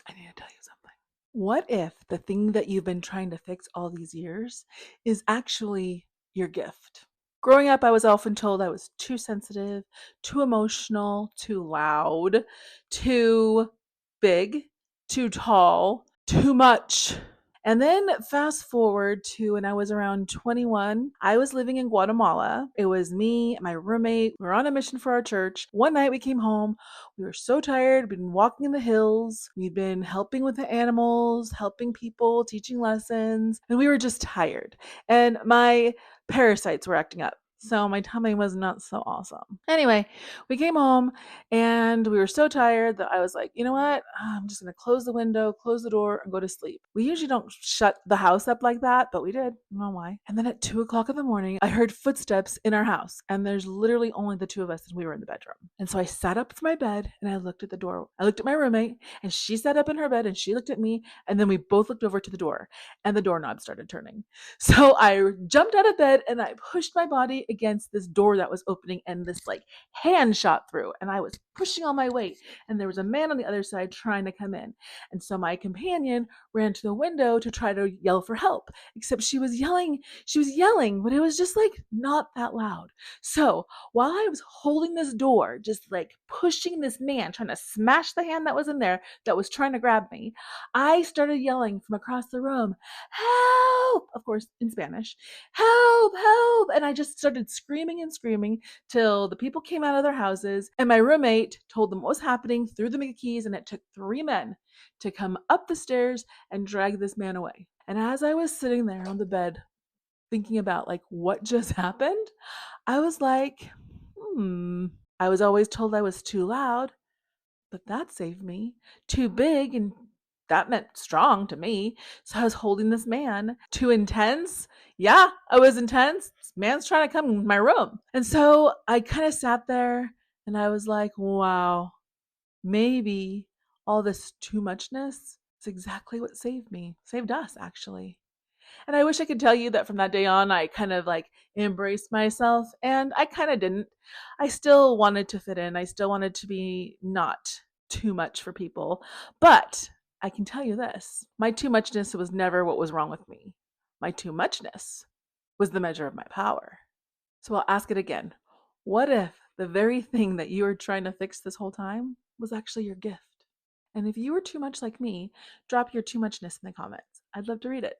I need to tell you something. What if the thing that you've been trying to fix all these years is actually your gift? Growing up, I was often told I was too sensitive, too emotional, too loud, too big, too tall, too much. And then fast forward to when I was around 21, I was living in Guatemala. It was me, my roommate. We were on a mission for our church. One night we came home. We were so tired. We'd been walking in the hills. We'd been helping with the animals, helping people, teaching lessons, and we were just tired. And my parasites were acting up. So my tummy was not so awesome. Anyway, we came home and we were so tired that I was like, you know what? I'm just going to close the window, close the door, and go to sleep. We usually don't shut the house up like that, but we did. I don't know why. And then at 2 o'clock in the morning, I heard footsteps in our house, and there's literally only the two of us, and we were in the bedroom. And so I sat up from my bed and I looked at the door. I looked at my roommate, and she sat up in her bed and she looked at me, and then we both looked over to the door, and the doorknob started turning. So I jumped out of bed and I pushed my body against this door that was opening, and this like hand shot through, and I was pushing all my weight, and there was a man on the other side trying to come in. And so my companion ran to the window to try to yell for help, except she was yelling, but it was just like not that loud. So while I was holding this door, just like pushing this man, trying to smash the hand that was in there that was trying to grab me, I started yelling from across the room, help, of course in Spanish, help, help. And I just started screaming and screaming till the people came out of their houses, and my roommate told them what was happening, threw them the keys, and it took 3 men to come up the stairs and drag this man away. And as I was sitting there on the bed thinking about like what just happened, I was like, hmm, I was always told I was too loud, but that saved me. Too big, and that meant strong to me. So I was holding this man. Too intense? Yeah, I was intense. This man's trying to come in my room. And so I kind of sat there and I was like, wow, maybe all this too muchness is exactly what saved me. Saved us, actually. And I wish I could tell you that from that day on, I kind of like embraced myself, and I kind of didn't. I still wanted to fit in. I still wanted to be not too much for people. But I can tell you this, my too muchness was never what was wrong with me. My too muchness was the measure of my power. So I'll ask it again. What if the very thing that you were trying to fix this whole time was actually your gift? And if you were too much like me, drop your too muchness in the comments. I'd love to read it.